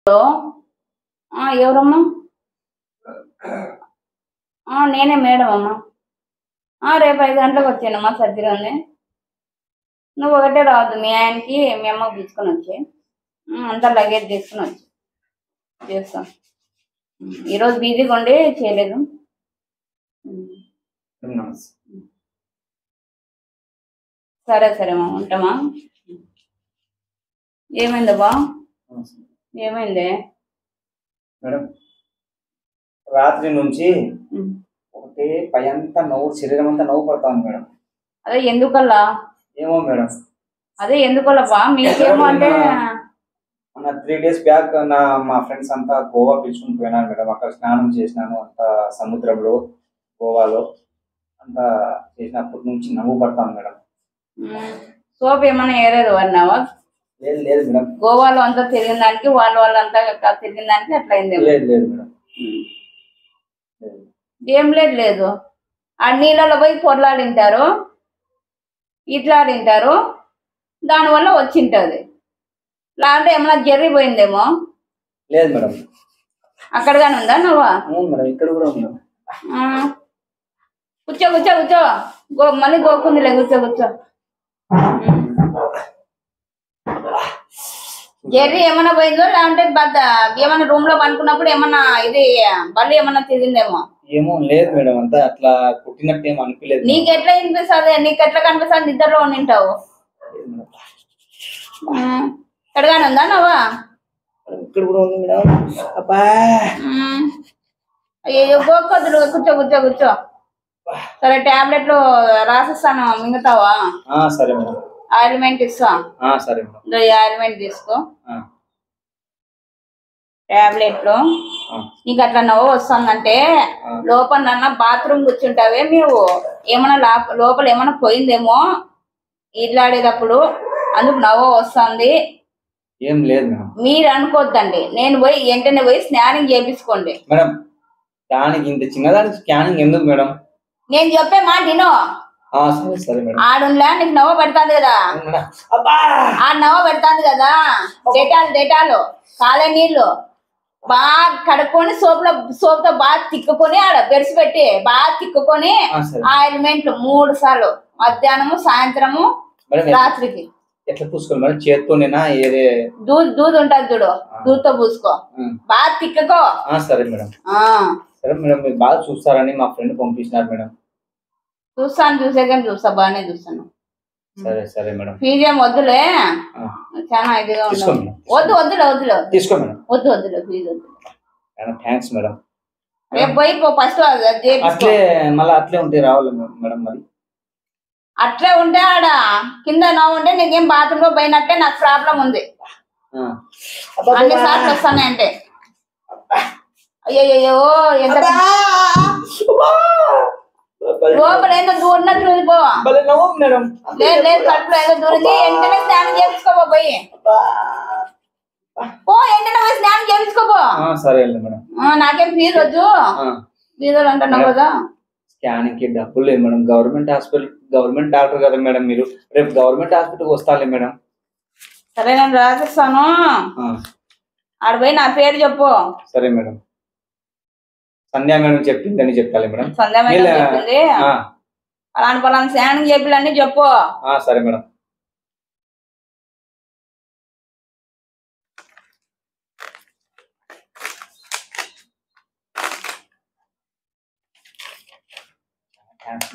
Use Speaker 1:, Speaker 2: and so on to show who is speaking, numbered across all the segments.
Speaker 1: Hello ఎవరమ్మా? నేనే madam అమ్మా. రేపు 5 గంటలకు వచ్చానమ్మా, సర్జరీ ఉంది. నువ్వు ఒకటే రావద్దు, మీ ఆయనకి మీ అమ్మకి తీసుకొని వచ్చి అంతా లగేజ్ తీసుకుని వచ్చి చేస్తాం. ఈరోజు బిజీగా ఉండి చేయలేదు. సరే సరేమ్మా, ఉంటామా. ఏమైందబ్బా? ఏమైంది
Speaker 2: మేడం? రాత్రి నుంచి ఒకటే పై అంతా నవ్వు, శరీరం అంతా నవ్వు పడుతుంది మేడం.
Speaker 1: అదే ఎందుకల్లా?
Speaker 2: ఏమో మేడం,
Speaker 1: అదే ఎందుకల్లబ్బా? మీకేమో అంటే
Speaker 2: మొన్న 3 days బ్యాక్ మా ఫ్రెండ్స్ అంతా గోవా పిలుచుకుని పోయినాను మేడం. అక్కడ స్నానం చేసినాను, అంతా సముద్రంలో గోవాలో అంతా చేసినప్పటి నుంచి నవ్వు పడతాను మేడం.
Speaker 1: సోప్ ఏమన్నా ఏరేది వాడినావా?
Speaker 2: లేదు లేదు మేడం.
Speaker 1: గోవాలో అంతా తిరిగిన దానికి వాళ్ళంతా తిరిగిన దానికి అట్లా అయింది.
Speaker 2: లేదు లేదు మేడం.
Speaker 1: ఏం లేదు లేదు. ఆ నీళ్ళలో పోయి పొరలాడింటారు, ఇట్లాడింటారు, దానివల్ల వచ్చింటది. లేదంటే ఏమన్నా జరిగిపోయిందేమో.
Speaker 2: లేదు మేడం.
Speaker 1: అక్కడ కానీ ఉందా నువ్వు?
Speaker 2: మేడం, ఇక్కడ కూడా ఉందా?
Speaker 1: కూర్చో కూర్చో కూర్చో, మళ్ళీ గోకుందిలే, కూర్చో కూర్చో. జర్రీ ఏమన్నా పోయిందో, లేదంటే ఏమన్నా రూమ్ లో పనుకున్నప్పుడు ఏమన్నా ఇది బల్లి ఏమన్నా తిరిగిందేమో.
Speaker 2: ఏమో లేదు మేడం, అంతా అట్లా కుట్టినట్టు ఏమో అనిపించలేదు.
Speaker 1: నీకు ఎట్లా వినిపిస్తుంది? నీకు ఎట్లా కనిపిస్తుంది? నిద్రలో నింటావు. ఎక్కడగానే ఉందా నువ్వా?
Speaker 2: ఇక్కడ కూడా ఉంది మేడం. అబ్బా,
Speaker 1: అయ్యో గోకొద్దులు, కూర్చో కూర్చో కూర్చో. సరే, టాబ్లెట్లు రాసిస్తాను, మింగుతావా?
Speaker 2: సరే మేడం.
Speaker 1: ఆయిల్మెంట్ ఇస్తా.
Speaker 2: సరే మేడం.
Speaker 1: ఆయిల్మెంట్ తీసుకో. టాబ్లెట్లు. నీకు అట్లా నవ్వు వస్తుందంటే లోపల బాత్రూమ్ కూర్చుంటావే నీవు, ఏమన్నా లోపల ఏమన్నా పోయిందేమో ఇట్లాడేటప్పుడు, అందుకు నవ్వు వస్తుంది.
Speaker 2: ఏం లేదు మేడం.
Speaker 1: మీరు అనుకోద్దండి, నేను పోయి వెంటనే పోయి స్నానం చేపించుకోండి
Speaker 2: మేడం. దానికి ఇంత చిన్నదానికి స్కానింగ్ ఎందుకు మేడం?
Speaker 1: నేను చెప్పే మాట విను.
Speaker 2: సరే సరే మేడం.
Speaker 1: ఆడుండ్లా, నీకు నవ్వు పెడతాంది కదా, ఆడ నవ్వు పెడతాంది కదా. డెటాలు కాలే నీళ్ళు బాగా కడుక్కొని సోపుతో బాగా తిక్కుకొని, ఆడ బెరిసి పెట్టి బాగా తిక్కుకొని ఆయిల్మెంట్లు 3 సార్లు, మధ్యాహ్నము, సాయంత్రము, రాత్రికి.
Speaker 2: ఎట్లా పూసుకోవాలి మేడం? చేత్తోనేనా? ఏదే
Speaker 1: దూద్ ఉంటుంది చూడు, దూద్తో పూసుకో, బాగా తిక్కకో.
Speaker 2: సరే మేడం. సరే మేడం, మీరు బాగా చూస్తారని మా ఫ్రెండ్ పంపించినారు మేడం.
Speaker 1: చూస్తాను, చూసే కానీ చూస్తా, బాగానే చూస్తాను.
Speaker 2: సరే సరే మేడం.
Speaker 1: ఫీజు ఏం వద్దులే, చాలా ఇదిగా ఉండదు. వద్దులే
Speaker 2: తీసుకో మేడం.
Speaker 1: వద్దులే ఫీజు వద్దు.
Speaker 2: Thanks madam.
Speaker 1: రేపు పోయి ఫస్ట్
Speaker 2: అట్లే మళ్ళీ అట్లే ఉంటే రావాలి మేడం. మరి
Speaker 1: అట్లే ఉంటే ఆడ కింద నవ్వు ఉంటే నీకేం బాత్రూమ్ లో పోయినట్టే నాకు ప్రాబ్లం ఉంది. అన్ని సార్లు వస్తానంటే అయ్యో ఎంత లోపల ఏదో దూరినట్లు పో. లేదు, కడుపులో ఏదో దూరికి వెంటనే స్నానం చేయించుకోబో, పోయి వెంటనే పోయి స్నానం చేయించుకోబో.
Speaker 2: సరే మేడం.
Speaker 1: నాకేం ఫీజు వద్దు, ఫీజులు అంటున్నావు కదా.
Speaker 2: స్కానింగ్ కి డబ్బులు లేదు మేడం. గవర్నమెంట్ డాక్టర్ కదా మేడం మీరు. రేపు గవర్నమెంట్ హాస్పిటల్కి వస్తాలే మేడం.
Speaker 1: సరే, నేను రాసిస్తాను. ఆడ పోయి నా పేరు చెప్పు.
Speaker 2: సరే మేడం. సంధ్యా మేడం చెప్పిందని చెప్పాలి మేడం.
Speaker 1: సంధ్యా మేడం చెప్పింది, పలానా స్నానం చెప్పిలన్నీ చెప్పు.
Speaker 2: సరే మేడం.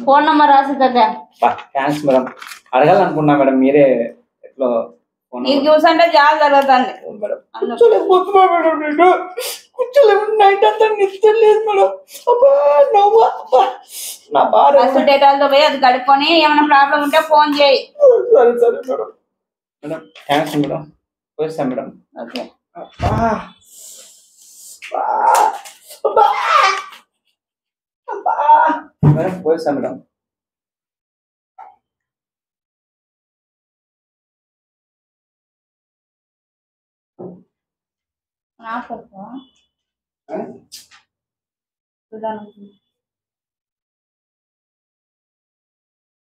Speaker 1: ఫోన్ నంబర్ రాసి.
Speaker 2: Thanks madam. అడగాలనుకున్నా మేడం, మీరే ఎట్లా
Speaker 1: నీకు చూసంటే చాలా జరుగుతుంది.
Speaker 2: నైట్ అంతా నిద్ర లేదు మేడం.
Speaker 1: ఫస్ట్ డేటాలతో పోయి అది కడుక్కొని ఏమైనా ప్రాబ్లం ఉంటే ఫోన్ చేయి.
Speaker 2: సరే సరే మేడం. Madam thanks madam. పోయిస్తా మేడం.
Speaker 1: ఓకే.
Speaker 2: మేడం పోయిస్తా మేడం.
Speaker 1: చూడాలి.